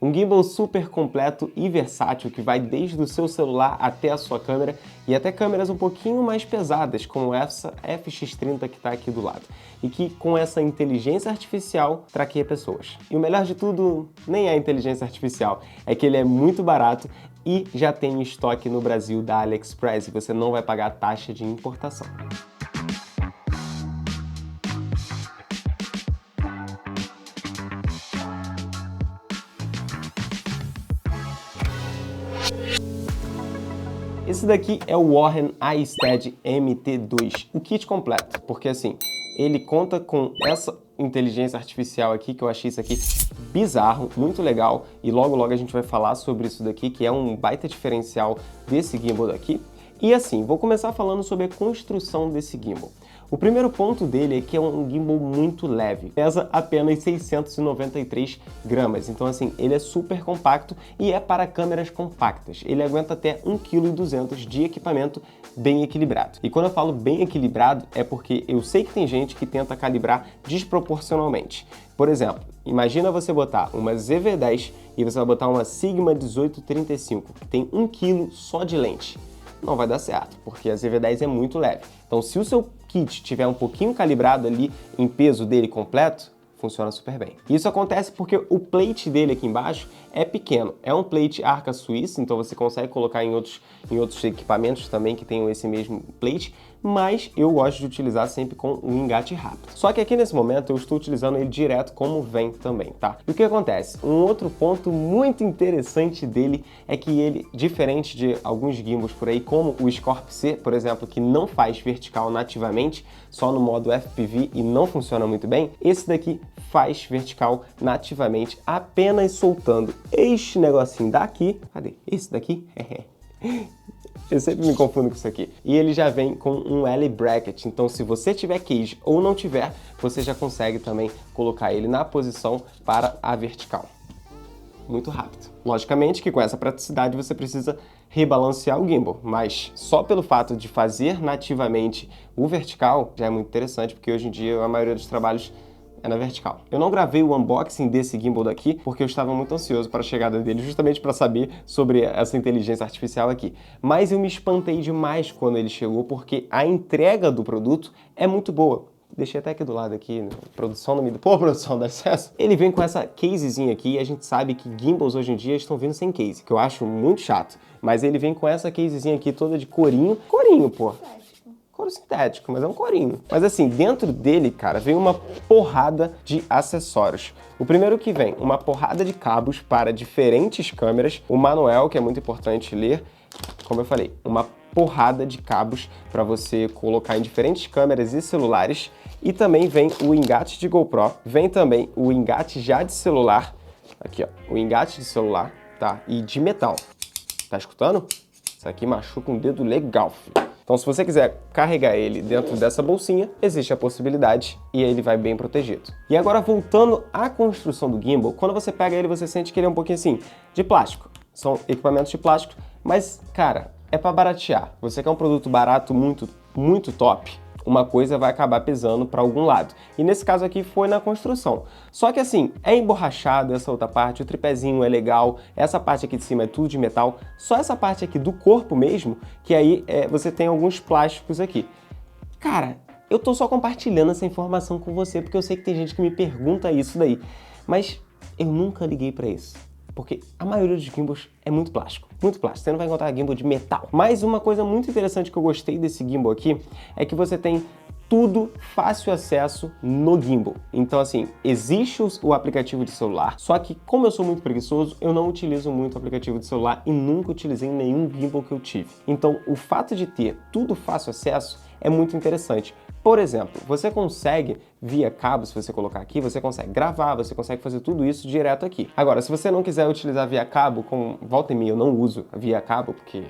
Um gimbal super completo e versátil que vai desde o seu celular até a sua câmera e até câmeras um pouquinho mais pesadas, como essa FX30 que está aqui do lado. E que com essa inteligência artificial traqueia pessoas. E o melhor de tudo nem é a inteligência artificial, é que ele é muito barato e já tem estoque no Brasil da AliExpress e você não vai pagar taxa de importação. Esse daqui é o Warren iSteady MT2, o kit completo, porque assim, ele conta com essa inteligência artificial aqui, que eu achei isso aqui bizarro, muito legal, e logo logo a gente vai falar sobre isso daqui, que é um baita diferencial desse gimbal daqui. E assim, vou começar falando sobre a construção desse gimbal. O primeiro ponto dele é que é um gimbal muito leve, pesa apenas 693 gramas, então assim, ele é super compacto e é para câmeras compactas. Ele aguenta até 1,2 kg de equipamento bem equilibrado. E quando eu falo bem equilibrado, é porque eu sei que tem gente que tenta calibrar desproporcionalmente. Por exemplo, imagina você botar uma ZV-10 e você vai botar uma Sigma 1835, que tem 1 kg só de lente. Não vai dar certo, porque a ZV-10 é muito leve. Então, se o seu kit tiver um pouquinho calibrado ali em peso dele completo, funciona super bem. Isso acontece porque o plate dele aqui embaixo é pequeno. É um plate arca suíça, então você consegue colocar em outros equipamentos também que tenham esse mesmo plate, mas eu gosto de utilizar sempre com um engate rápido. Só que aqui nesse momento eu estou utilizando ele direto como vem também, tá? E o que acontece? Um outro ponto muito interessante dele é que ele, diferente de alguns gimbals por aí, como o Scorp-C, por exemplo, que não faz vertical nativamente, só no modo FPV e não funciona muito bem, esse daqui faz vertical nativamente, apenas soltando este negocinho daqui. Cadê? Esse daqui? Eu sempre me confundo com isso aqui. E ele já vem com um L-bracket, então se você tiver cage ou não tiver, você já consegue também colocar ele na posição para a vertical. Muito rápido. Logicamente que com essa praticidade você precisa rebalancear o gimbal, mas só pelo fato de fazer nativamente o vertical já é muito interessante, porque hoje em dia a maioria dos trabalhos é na vertical. Eu não gravei o unboxing desse gimbal daqui porque eu estava muito ansioso para a chegada dele, justamente para saber sobre essa inteligência artificial aqui. Mas eu me espantei demais quando ele chegou porque a entrega do produto é muito boa. Deixei até aqui do lado aqui, né? Produção não me... Pô, produção, dá licença. Ele vem com essa casezinha aqui e a gente sabe que gimbals hoje em dia estão vindo sem case, que eu acho muito chato. Mas ele vem com essa casezinha aqui toda de corinho. Corinho, pô. Couro sintético, mas é um corinho. Mas assim, dentro dele, cara, vem uma porrada de acessórios. O primeiro que vem, uma porrada de cabos para diferentes câmeras, o manual, que é muito importante ler, como eu falei, uma porrada de cabos para você colocar em diferentes câmeras e celulares, e também vem o engate de GoPro, vem também o engate já de celular, aqui ó, o engate de celular, tá? E de metal. Tá escutando? Isso aqui machuca um dedo legal, filho. Então, se você quiser carregar ele dentro dessa bolsinha, existe a possibilidade e ele vai bem protegido. E agora, voltando à construção do gimbal, quando você pega ele, você sente que ele é um pouquinho assim, de plástico. São equipamentos de plástico, mas, cara, é para baratear. Você quer um produto barato, muito top, uma coisa vai acabar pesando para algum lado. E nesse caso aqui foi na construção. Só que assim, é emborrachado essa outra parte, o tripézinho é legal, essa parte aqui de cima é tudo de metal, só essa parte aqui do corpo mesmo, que aí você tem alguns plásticos aqui. Cara, eu tô só compartilhando essa informação com você, porque eu sei que tem gente que me pergunta isso daí, mas eu nunca liguei para isso. Porque a maioria dos gimbals é muito plástico, você não vai encontrar gimbal de metal. Mas uma coisa muito interessante que eu gostei desse gimbal aqui é que você tem tudo fácil acesso no gimbal. Então assim, existe o aplicativo de celular, só que como eu sou muito preguiçoso, eu não utilizo muito o aplicativo de celular e nunca utilizei em nenhum gimbal que eu tive. Então o fato de ter tudo fácil acesso é muito interessante. Por exemplo, você consegue, via cabo, se você colocar aqui, você consegue gravar, você consegue fazer tudo isso direto aqui. Agora, se você não quiser utilizar via cabo, com volta e meia eu não uso via cabo, porque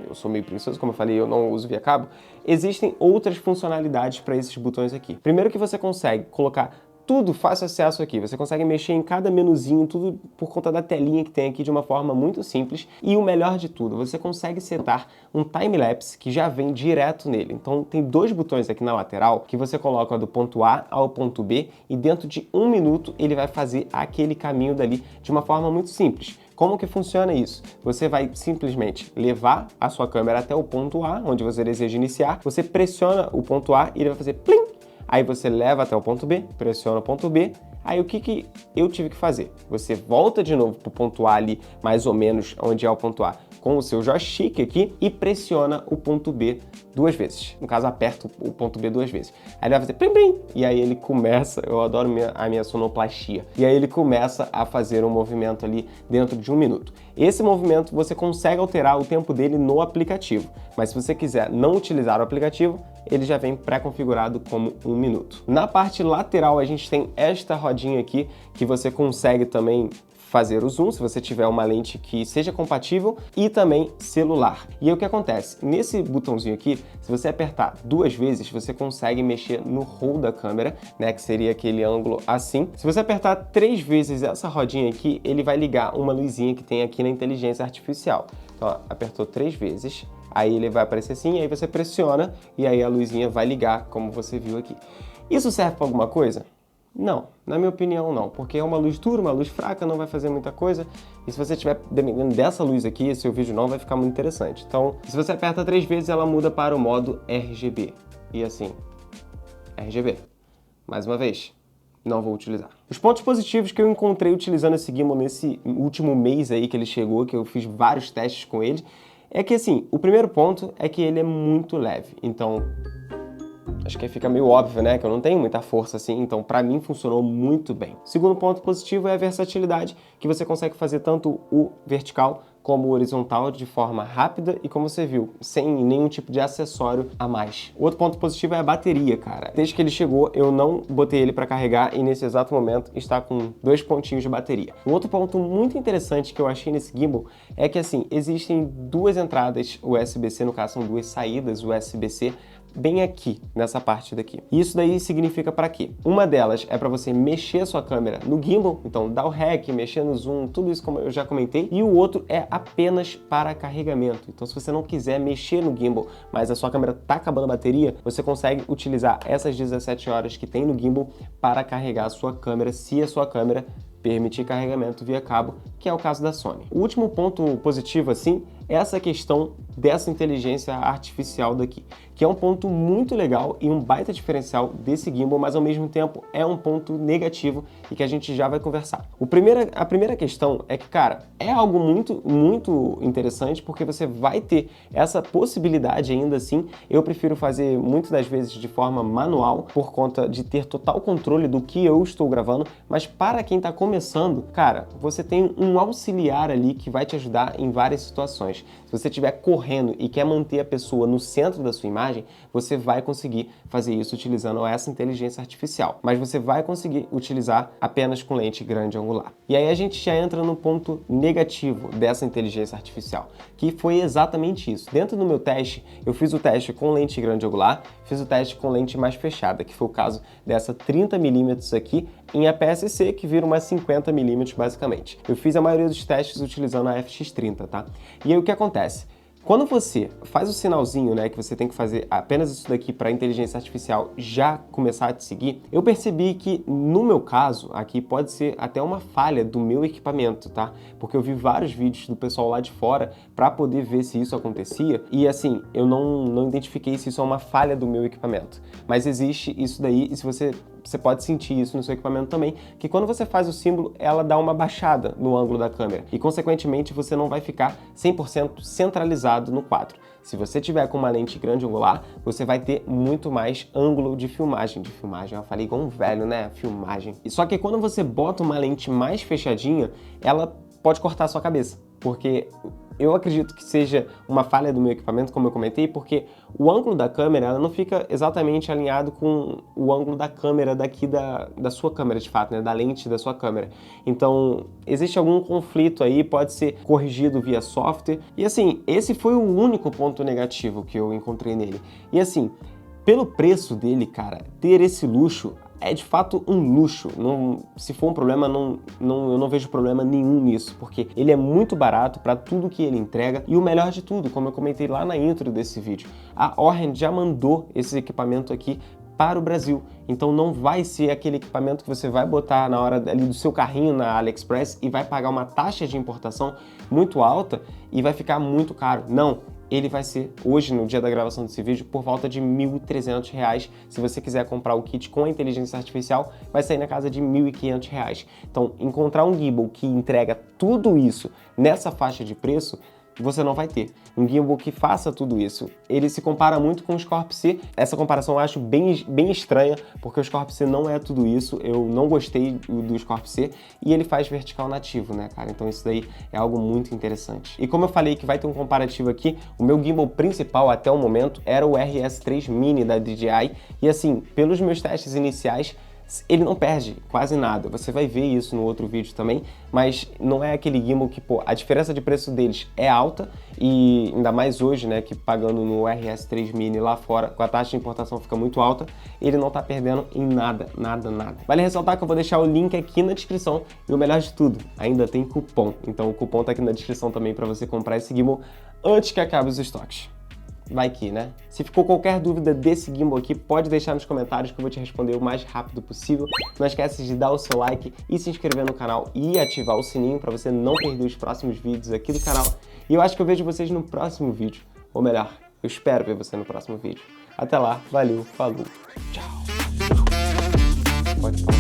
eu sou meio preguiçoso, como eu falei, eu não uso via cabo, existem outras funcionalidades para esses botões aqui. Primeiro que você consegue colocar tudo fácil acesso aqui. Você consegue mexer em cada menuzinho, tudo por conta da telinha que tem aqui de uma forma muito simples. E o melhor de tudo, você consegue setar um time-lapse que já vem direto nele. Então tem dois botões aqui na lateral que você coloca do ponto A ao ponto B e dentro de 1 minuto ele vai fazer aquele caminho dali de uma forma muito simples. Como que funciona isso? Você vai simplesmente levar a sua câmera até o ponto A, onde você deseja iniciar, você pressiona o ponto A e ele vai fazer plim! Aí você leva até o ponto B, pressiona o ponto B, aí o que eu tive que fazer? Você volta de novo para o ponto A ali, mais ou menos onde é o ponto A, com o seu joystick aqui e pressiona o ponto B 2 vezes. No caso, aperta o ponto B 2 vezes. Aí ele vai fazer plim plim, e aí ele começa, eu adoro a minha sonoplastia, e aí ele começa a fazer um movimento ali dentro de 1 minuto. Esse movimento você consegue alterar o tempo dele no aplicativo, mas se você quiser não utilizar o aplicativo, ele já vem pré-configurado como 1 minuto. Na parte lateral a gente tem esta rodinha aqui que você consegue também fazer o zoom, se você tiver uma lente que seja compatível, e também celular. E aí o que acontece? Nesse botãozinho aqui, se você apertar 2 vezes, você consegue mexer no roll da câmera, né, que seria aquele ângulo assim. Se você apertar 3 vezes essa rodinha aqui, ele vai ligar uma luzinha que tem aqui na inteligência artificial. Então, ó, apertou 3 vezes, aí ele vai aparecer assim, aí você pressiona e aí a luzinha vai ligar, como você viu aqui. Isso serve para alguma coisa? Não, na minha opinião não, porque é uma luz dura, uma luz fraca, não vai fazer muita coisa, e se você estiver dependendo dessa luz aqui, seu vídeo não vai ficar muito interessante. Então, se você aperta 3 vezes, ela muda para o modo RGB, e assim, RGB. Mais uma vez, não vou utilizar. Os pontos positivos que eu encontrei utilizando esse gimbal nesse último mês aí que ele chegou, que eu fiz vários testes com ele, é que assim, o primeiro ponto é que ele é muito leve, então acho que fica meio óbvio, né, que eu não tenho muita força assim, então pra mim funcionou muito bem. O segundo ponto positivo é a versatilidade, que você consegue fazer tanto o vertical como o horizontal de forma rápida e, como você viu, sem nenhum tipo de acessório a mais. O outro ponto positivo é a bateria, cara. Desde que ele chegou, eu não botei ele para carregar e nesse exato momento está com 2 pontinhos de bateria. Um outro ponto muito interessante que eu achei nesse gimbal é que, assim, existem 2 entradas USB-C, no caso são 2 saídas USB-C, bem aqui, nessa parte daqui. E isso daí significa para quê? Uma delas é para você mexer a sua câmera no gimbal, então dar o REC, mexer no zoom, tudo isso como eu já comentei, e o outro é apenas para carregamento. Então se você não quiser mexer no gimbal, mas a sua câmera tá acabando a bateria, você consegue utilizar essas 17 horas que tem no gimbal para carregar a sua câmera, se a sua câmera permitir carregamento via cabo, que é o caso da Sony. O último ponto positivo, assim, é essa questão dessa inteligência artificial daqui, que é um ponto muito legal e um baita diferencial desse gimbal, mas ao mesmo tempo é um ponto negativo e que a gente já vai conversar. A primeira questão é que, cara, é algo muito interessante porque você vai ter essa possibilidade ainda assim. Eu prefiro fazer muitas das vezes de forma manual por conta de ter total controle do que eu estou gravando, mas para quem está começando, cara, você tem um auxiliar ali que vai te ajudar em várias situações. Se você estiver correndo e quer manter a pessoa no centro da sua imagem, você vai conseguir fazer isso utilizando essa inteligência artificial, mas você vai conseguir utilizar apenas com lente grande angular. E aí a gente já entra no ponto negativo dessa inteligência artificial, que foi exatamente isso. Dentro do meu teste, eu fiz o teste com lente grande angular, fiz o teste com lente mais fechada, que foi o caso dessa 30mm aqui, em APS-C, que vira umas 50mm basicamente. Eu fiz a maioria dos testes utilizando a FX30, tá? E aí o que acontece? Quando você faz o sinalzinho, né, que você tem que fazer apenas isso daqui para a inteligência artificial já começar a te seguir, eu percebi que, no meu caso, aqui pode ser até uma falha do meu equipamento, tá? Porque eu vi vários vídeos do pessoal lá de fora para poder ver se isso acontecia e, assim, eu não identifiquei se isso é uma falha do meu equipamento. Mas existe isso daí e se você pode sentir isso no seu equipamento também, que quando você faz o símbolo, ela dá uma baixada no ângulo da câmera e, consequentemente, você não vai ficar 100% centralizado no quadro. Se você tiver com uma lente grande angular, você vai ter muito mais ângulo de filmagem. Eu falei igual um velho, né? Filmagem. E só que quando você bota uma lente mais fechadinha, ela pode cortar a sua cabeça, porque eu acredito que seja uma falha do meu equipamento, como eu comentei, porque o ângulo da câmera ela não fica exatamente alinhado com o ângulo da câmera daqui da sua câmera, de fato, né? Da lente da sua câmera. Então, existe algum conflito aí, pode ser corrigido via software. E assim, esse foi o único ponto negativo que eu encontrei nele. E assim, pelo preço dele, cara, ter esse luxo é de fato um luxo. Se for um problema, eu não vejo problema nenhum nisso, porque ele é muito barato para tudo que ele entrega e o melhor de tudo, como eu comentei lá na intro desse vídeo, a Orhen já mandou esse equipamento aqui para o Brasil. Então não vai ser aquele equipamento que você vai botar na hora ali do seu carrinho na AliExpress e vai pagar uma taxa de importação muito alta e vai ficar muito caro. Não, ele vai ser, hoje, no dia da gravação desse vídeo, por volta de R$ 1.300. Se você quiser comprar o kit com a inteligência artificial, vai sair na casa de R$ 1.500. Então, encontrar um gimbal que entrega tudo isso nessa faixa de preço, você não vai ter. Um gimbal que faça tudo isso. Ele se compara muito com o Scorp-C. Essa comparação eu acho bem estranha, porque o Scorp-C não é tudo isso. Eu não gostei do Scorp-C e ele faz vertical nativo, né, cara? Então isso daí é algo muito interessante. E como eu falei que vai ter um comparativo aqui, o meu gimbal principal até o momento era o RS3 Mini da DJI e assim, pelos meus testes iniciais, ele não perde quase nada, você vai ver isso no outro vídeo também, mas não é aquele gimbal que, pô, a diferença de preço deles é alta e ainda mais hoje, né, que pagando no RS3 Mini lá fora, com a taxa de importação fica muito alta, ele não tá perdendo em nada. Vale ressaltar que eu vou deixar o link aqui na descrição e o melhor de tudo, ainda tem cupom, então o cupom tá aqui na descrição também para você comprar esse gimbal antes que acabe os estoques. Vai que, né? Se ficou qualquer dúvida desse gimbal aqui, pode deixar nos comentários que eu vou te responder o mais rápido possível. Não esquece de dar o seu like e se inscrever no canal e ativar o sininho para você não perder os próximos vídeos aqui do canal. E eu acho que eu vejo vocês no próximo vídeo. Ou melhor, eu espero ver você no próximo vídeo. Até lá, valeu, falou, tchau. Pode falar.